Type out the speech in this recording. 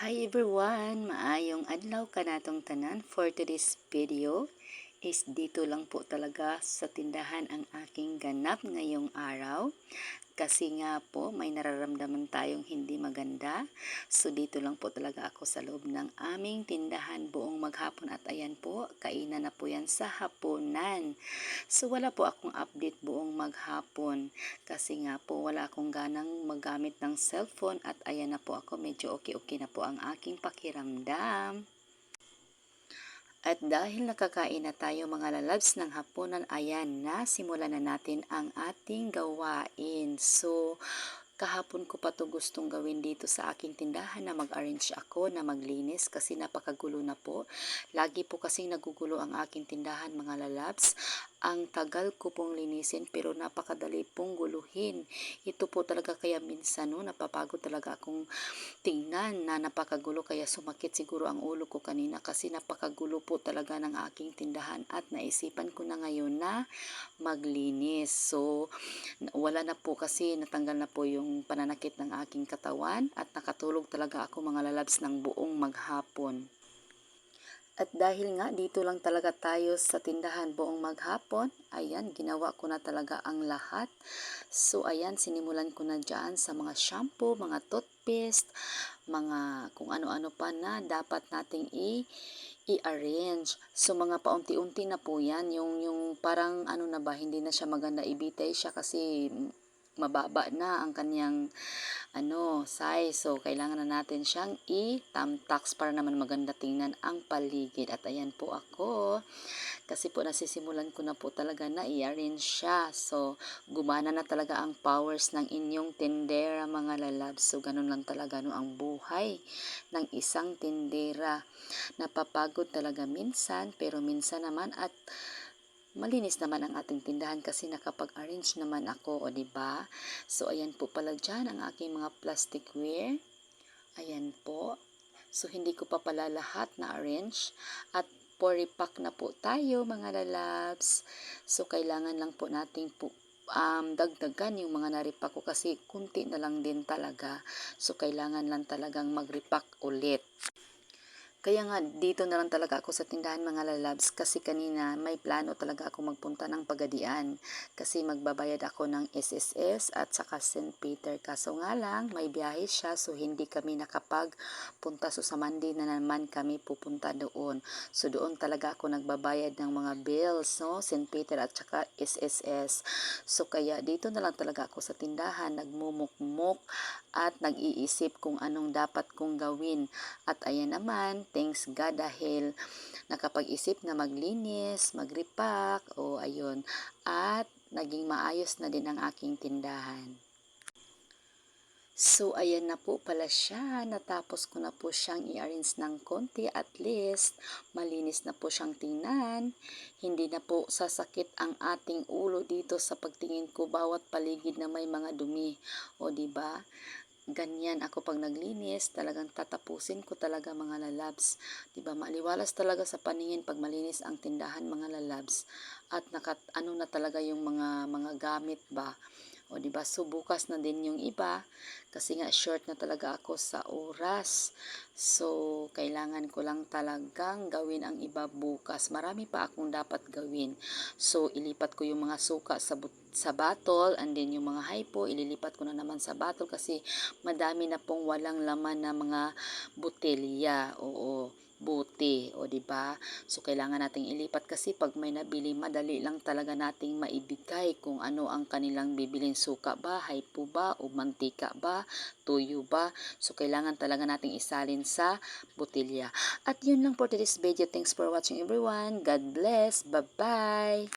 Hi everyone! Maayong adlaw kanatong tanan. For today's video is dito lang po talaga sa tindahan ang aking ganap ngayong araw. Kasi nga po may nararamdaman tayong hindi maganda. So dito lang po talaga ako sa loob ng aming tindahan buong maghapon at ayan po, kainan na po yan sa hapunan. So wala po akong update buong maghapon kasi nga po wala akong ganang magamit ng cellphone at ayan na po ako, medyo okay na po ang aking pakiramdam. At dahil nakakain na tayo mga lalabs ng hapunan, ayan na, simulan na natin ang ating gawain. So, kahapon ko pa to gustong gawin dito sa aking tindahan na mag-arrange ako na maglinis kasi napakagulo na po. Lagi po kasing nagugulo ang aking tindahan mga lalabs. Ang tagal ko pong linisin pero napakadali pong guluhin. Ito po talaga kaya minsan napapagod talaga akong tingnan na napakagulo kaya sumakit siguro ang ulo ko kanina kasi napakagulo po talaga ng aking tindahan at naisipan ko na ngayon na maglinis. So, wala na po kasi natanggal na po yung pananakit ng aking katawan at nakatulog talaga ako mga lalabs ng buong maghapon. At dahil nga dito lang talaga tayo sa tindahan buong maghapon, ayan, ginawa ko na talaga ang lahat. So ayan, sinimulan ko na dyan sa mga shampoo, mga toothpaste, mga kung ano-ano pa na dapat nating i-arrange. So mga paunti-unti na po yan, yung parang ano na ba, hindi na siya maganda, ibitay siya kasi mababa na ang kanyang size. So, kailangan na natin siyang i-tamtax para naman maganda tingnan ang paligid. At ayan po ako. Kasi po nasisimulan ko na po talaga na i-arrange siya. So, gumana na talaga ang powers ng inyong tindera mga lalab. So, ganun lang talaga ang buhay ng isang tindera. Napapagod talaga minsan, pero minsan naman at malinis naman ang ating tindahan kasi nakapag-arrange naman ako, o diba? So, ayan po pala dyan ang aking mga plasticware. Ayan po. So, hindi ko pa pala lahat na-arrange. At repack na po tayo, mga lalabs. So, kailangan lang po nating dagdagan yung mga na-repack ko kasi kunti na lang din talaga. So, kailangan lang talagang mag-repack ulit. Kaya nga dito na lang talaga ako sa tindahan mga lalabs kasi kanina may plano talaga ako magpunta ng Pagadian kasi magbabayad ako ng SSS at saka St. Peter. Kaso nga lang may biyahe siya so hindi kami nakapagpunta, so sa Monday na naman kami pupunta doon. So doon talaga ako nagbabayad ng mga bills, St. Peter at saka SSS. So kaya dito na lang talaga ako sa tindahan nagmumukmuk at nag-iisip kung anong dapat kong gawin. At ayan naman, thanks God dahil nakapag-isip na maglinis, mag-repack, ayun. At naging maayos na din ang aking tindahan. So, ayan na po pala siya. Natapos ko na po siyang i-arrange ng konti. At least, malinis na po siyang tingnan. Hindi na po sasakit ang ating ulo dito sa pagtingin ko bawat paligid na may mga dumi. O, diba? Ganyan ako pag naglinis, talagang tatapusin ko talaga mga lalabs. Diba, maliwalas talaga sa paningin pag malinis ang tindahan mga lalabs. At na talaga yung mga gamit ba. O diba, so bukas na din yung iba kasi nga short na talaga ako sa oras. So, kailangan ko lang talagang gawin ang iba bukas. Marami pa akong dapat gawin. So, ilipat ko yung mga suka sa bottle and then yung mga hypo, ililipat ko na naman sa bottle kasi madami na pong walang laman na mga botelya. Oo, buti, o diba? So kailangan nating ilipat kasi pag may nabili, madali lang talaga nating maibigay kung ano ang kanilang bibilin, suka ba, hypo ba, o mantika ba, tuyo ba. So kailangan talaga nating isalin sa botelya. At yun lang for today's video. Thanks for watching everyone. God bless. Bye-bye.